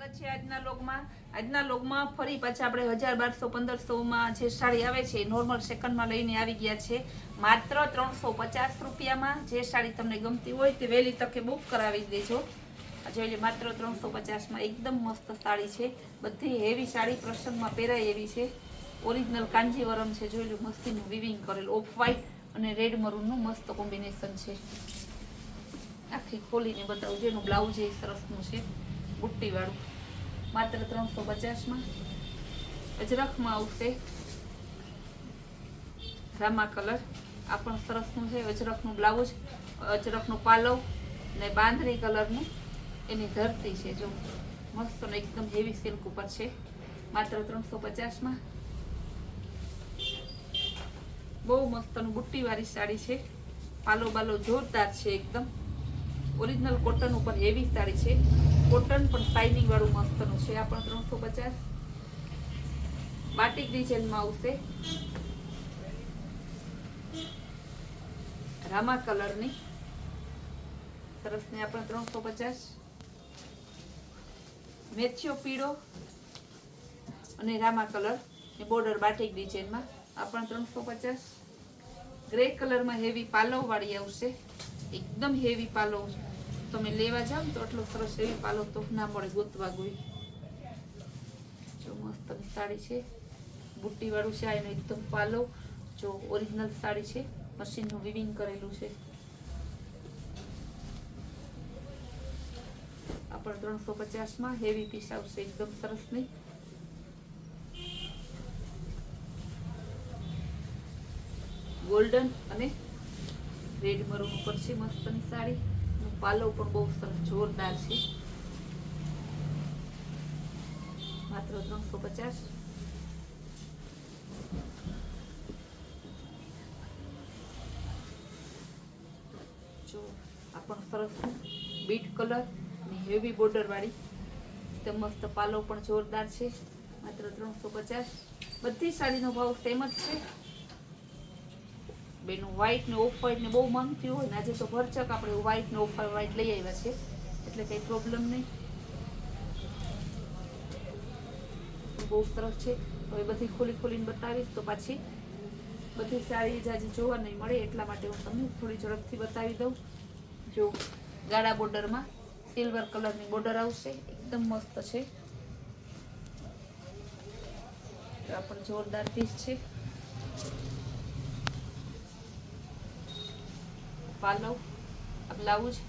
સ્વાગત છે આજના લોગમાં ફરી પાછા આપણે 1000, 1200, 1500 જે સાડી આવે છે નોર્મલ સેકન્ડમાં લઈને આવી ગયા છે માત્ર 350 રૂપિયામાં। જે સાડી તમને ગમતી હોય તે વહેલી તકે બુક કરાવી દેજો। જોઈ લે, માત્ર 350માં એકદમ મસ્ત સાડી છે। બધી હેવી સાડી પ્રસંગમાં પહેરાય એવી છે। ઓરિજિનલ કાંજીવરમ છે। જોઈ લો, મસ્તીનું વિવિંગ કરેલું ઓફ વ્હાઈટ અને રેડ મરૂનનું મસ્ત કોમ્બિનેશન છે। આખી ખોલીને બતાવું, જેનું બ્લાઉઝ એ સરસનું છે બુટ્ટી વાળું, માત્ર 350માં। અજરખમાં આવશે રામા કલર, આ પણ સરસનું છે। અજરખનું બ્લાઉઝ, અજરખનું પાલવ ને બાંધણી કલરનું એની ધરતી છે। જો મસ્ત ને એકદમ હેવી સિલ્ક ઉપર છે, માત્ર 350માં। બહુ મસ્તનું બુટ્ટી વાળી સાડી છે। પાલો બાલો જોરદાર છે એકદમ। ઓરિજિનલ કોટન ઉપર હેવી સાડી છે। કોટન પણ શાઇનિંગ વાળું મસ્તનું છે। આ પણ 350। બાટિક ડિઝાઇનમાં આવશે રામા કલરની સરસ ને, આ પણ 350। મેથિયો પીળો અને રામા કલર ની બોર્ડર બાટિક ડિઝાઇનમાં, આ પણ 350। ગ્રે કલરમાં હેવી પાલવ વાળી આવશે, એકદમ હેવી પાલવ। તમે લેવા જાવ તો એટલો સરસ હેવી પાલવ તો ના મળે ગોતવા ગોઈ। જો મસ્ત સાડી છે, બુટ્ટી વાળું છે એનું એકદમ પાલવ। જો ઓરિજિનલ સાડી છે, મશીનનું વિવિંગ કરેલું છે। આ પણ 350માં હેવી પીસ આવશે એકદમ સરસની। ગોલ્ડન અને રેડ મરૂન ઉપર છે મસ્તની સાડી। પાલવ પણ બહુ સરસ જોરદાર છે, માત્ર 350। જો આ પણ સરસ બીટ કલર અને હેવી બોર્ડર વાળી, તે મસ્ત પાલવ પણ જોરદાર છે, માત્ર 350। બધી સાડીનો ભાવ સેમ જ છે બેનું। વ્હાઈટ ને ઓફ વ્હાઈટ ને બહુ માંગતી હોય ને, આજે તો ભરચક આપણે વ્હાઈટ ને ઓફ વ્હાઈટ લઈ આવ્યા છે, એટલે કઈ પ્રોબ્લેમ નહીં। બહુ સરસ છે। હવે બધી ખોલી ખોલીને બતાવીશ તો પાછી બધી સાડી જાજી જોવા નહીં મળે, એટલા માટે હું તમને થોડી ઝડપથી બતાવી દઉં। જો ગાળા બોર્ડરમાં સિલ્વર કલરની બોર્ડર આવશે, એકદમ મસ્ત છે। આ પણ જોરદાર પીસ છે। પાલવ, આ બ્લાઉઝ,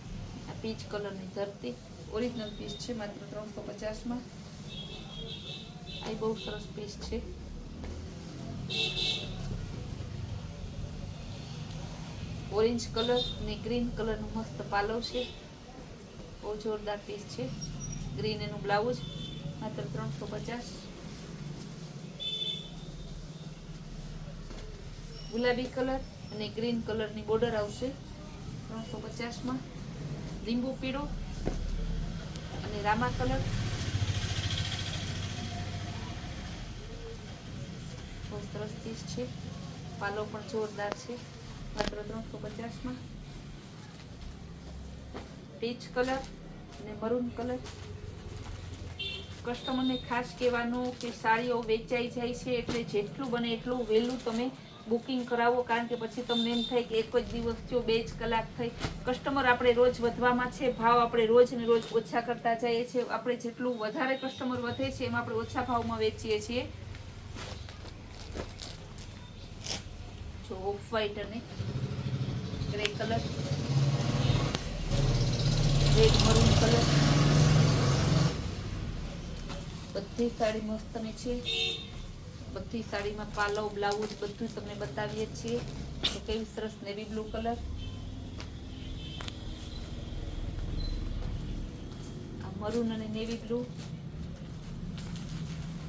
આ પીચ કલરની ધરતી, ઓરિજિનલ પીસ છે, માત્ર 350માં। આ બહુ સરસ પીસ છે। ઓરેન્જ કલર અને ગ્રીન કલરનું મસ્ત પાલવ છે, બહુ જોરદાર પીસ છે। ગ્રીન એનું બ્લાઉઝ, માત્ર 350। ગુલાબી કલર અને ગ્રીન કલરની બોર્ડર આવશે 350માં। લીંબુ પીળો અને રામા કલર, બહુ સરસ પીસ છે। પાલો પણ જોરદાર છે, માત્ર 350માં। પીચ કલર અને મરૂન કલર, કસ્ટમરને ખાસ કહેવાનું કે સાડીઓ વેચાઈ જાય છે એટલે જેટલું બને એટલું વહેલું તમે બુકિંગ કરાવો, કારણ કે પછી તમને એમ થાય કે એક જ દિવસ થયો, 2 જ કલાક થઈ। કસ્ટમર આપણે રોજ વધવામાં છે, ભાવ આપણે રોજ ને રોજ ઓછા કરતા જઈએ છીએ। આપણે જેટલું વધારે કસ્ટમર વધે છે એમાં આપણે ઓછા ભાવમાં વેચીએ છીએ। જો ઓફ વ્હાઈટ અને grey colour, red maroon colour, બધી સાડી મસ્તની છે। બધી સાડીમાં પાલવ બ્લાઉઝ બધું તમને બતાવીએ છીએ। તો કેવી સરસ નેવી બ્લુ કલર, આ મરૂન અને નેવી બ્લુ,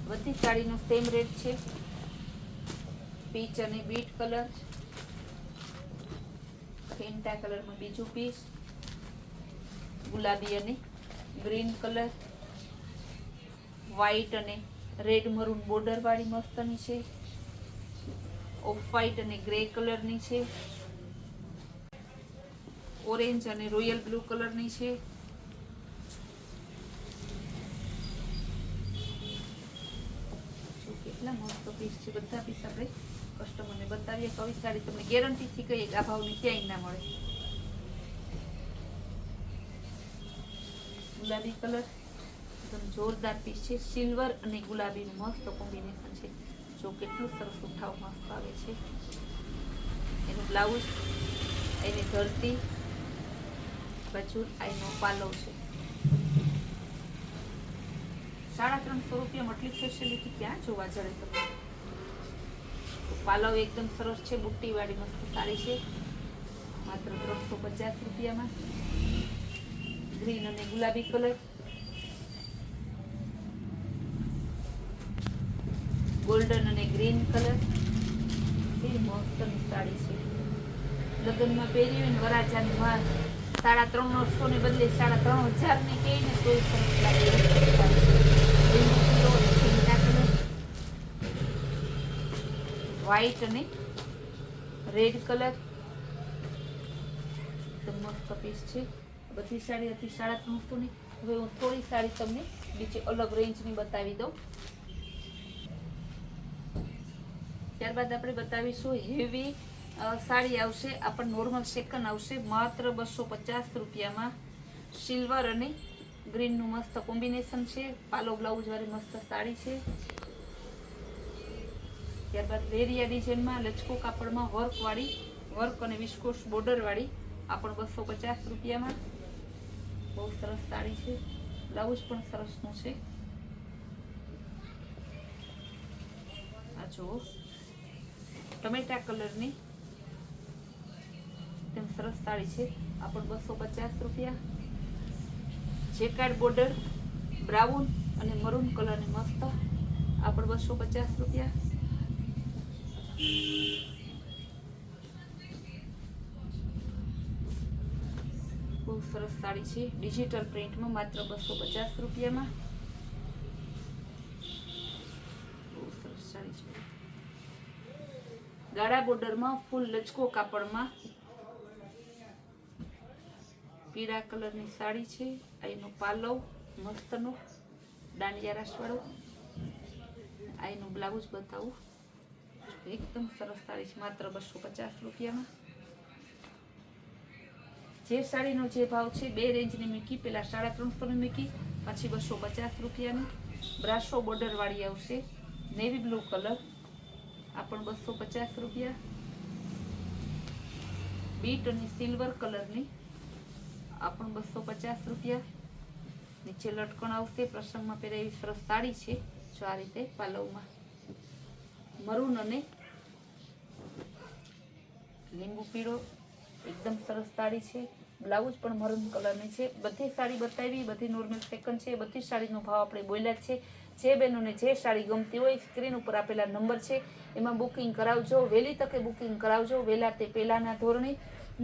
બધી સાડીનો સેમ રેટ છે। પીચ અને બીટ કલર, ફેન્ટા કલરમાં બીજું પીસ, ગુલાબી અને ગ્રીન કલર, વ્હાઈટ અને રેડ મરૂન બોર્ડર વાળી મસ્તની છે। ઓફ વ્હાઈટ અને ગ્રે કલરની છે। ઓરેન્જ અને રોયલ બ્લુ કલરની છે। કેટલા મસ્ત પીસ છે. બધા પીસ આપણે કસ્ટમરને બતાવીએ. કવી સાડી તમને ગેરંટીથી કહીએ કે આ ભાવની ક્યાંય ના મળે. ગુલાબી કલર એકદમ જોરદાર પીસ છે. સિલ્વર અને ગુલાબીનું મસ્ત કોમ્બિનેશન છે. જો કેટલું સરસ ઉઠાવ મસ્ત આવે છે. એનું બ્લાઉઝ, એની ધરતી બાજુ, એનો પાલવ છે. 350 રૂપિયામાં આટલી ફેસિલિટી ક્યાં જોવા જડે તમને. પાલવ એકદમ સરસ છે. બુટ્ટીવાળી મસ્ત સાડી છે. માત્ર 350 રૂપિયામાં. ગ્રીન અને ગુલાબી કલર, ગોલ્ડન અને ગ્રીન કલર. એ મસ્તની સાડી છે. લગ્નમાં પહેરી હોય ને વરાજાની માં 350 ને બદલે 3500 ને કહે ને તોય સરસ લાગે. વ્હાઈટ અને રેડ કલર તો મસ્ત પીસ છે. બધી સાડી હતી 350 ની. હવે હું થોડી સાડી તમને બીજી અલગ રેન્જની બતાવી દઉં. ત્યારબાદ આપણે બતાવીશું હેવી સાડી આવશે. આપણ નોર્મલ સેકન્ડ આવશે માત્ર 250 રૂપિયામાં. સિલ્વર અને ગ્રીનનું મસ્ત કોમ્બિનેશન છે. પાલો બ્લાઉઝ વાળી મસ્ત સાડી છે. ત્યારબાદ વેરિયા ડિઝાઇનમાં લચકો કાપડમાં વર્ક અને વિસ્કોસ બોર્ડર વાળી આ પણ 250 રૂપિયામાં. બહુ સરસ સાડી છે. બ્લાઉઝ પણ સરસનું છે. આ જુઓ ટમેટા કલરની એકદમ સરસ સાડી છે. આ પણ 250 રૂપિયા. જેકાર્ડ બોર્ડર બ્રાઉન અને મરૂન કલરની મસ્ત આ પણ 250 રૂપિયા. બહુ સરસ સાડી છે. ડિજિટલ પ્રિન્ટમાં માત્ર 250 રૂપિયામાં. બહુ સરસ સાડી છે. ગાળા બોર્ડરમાં ફૂલ લચકો કાપડમાં પીળા કલરની સાડી છે. એનો પાલવ મસ્તનો દાંડિયા રાસવાળો. એનું બ્લાઉઝ બતાવું. એકદમ સરસ સાડી છે. માત્ર 250 રૂપિયામાં. જે સાડીનો જે ભાવ છે બે રેન્જની મૂકી. પહેલા 350 ની મૂકી, પછી 250 રૂપિયાની. બ્રાસો બોર્ડર વાળી આવશે. નેવી બ્લુ કલર આ પણ 250 રૂપિયા. બીટ અને સિલ્વર કલરની આ પણ 250 રૂપિયા. નીચે લટકણ આવશે. પ્રસંગમાં પહેરે એવી સરસ સાડી છે. જો આ રીતે પાલવમાં મરૂન અને લીંબુ પીળો એકદમ સરસ સાડી છે. બ્લાઉઝ પણ મરૂન કલરની છે. બધી સાડી બતાવી, બધી નોર્મલ સેકન્ડ છે. બધી સાડીનો ભાવ આપણે બોલ્યા જ છે. જે બહેનોને જે સાડી ગમતી હોય સ્ક્રીન ઉપર આપેલા નંબર છે એમાં બુકિંગ કરાવજો. વહેલી તકે બુકિંગ કરાવજો. વહેલા તે પહેલાંના ધોરણે.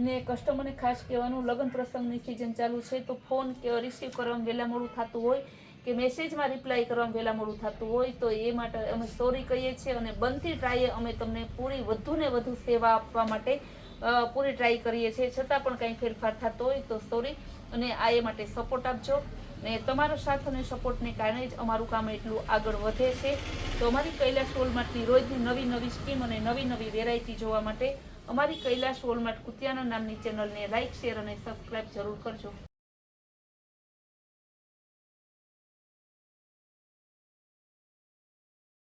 ને કસ્ટમરને ખાસ કહેવાનું, લગ્ન પ્રસંગની સિઝન ચાલુ છે તો ફોન કે રિસીવ કરવામાં વહેલા મોડું થતું હોય કે મેસેજમાં રિપ્લાય કરવામાં વહેલા મોડું થતું હોય તો એ માટે અમે સોરી કહીએ છીએ. અને બનતી ટ્રાયે અમે તમને પૂરી વધુને વધુ સેવા આપવા માટે પૂરી ટ્રાય કરીએ છીએ. છતાં પણ કંઈ ફેરફાર થતો હોય તો સોરી. અને આ એ માટે સપોર્ટ આપજો. ને તમારો સાથ અને સપોર્ટને કારણે જ અમારું કામ એટલું આગળ વધે છે. તો અમારી કૈલાશ વોલમાર્ટની રોજની નવી નવી સ્કીમ અને નવી નવી વેરાયટી જોવા માટે અમારી કૈલાશ વોલમાર્ટ કુતિયાના નામની ચેનલને લાઇક, શેર અને સબસ્ક્રાઈબ જરૂર કરજો.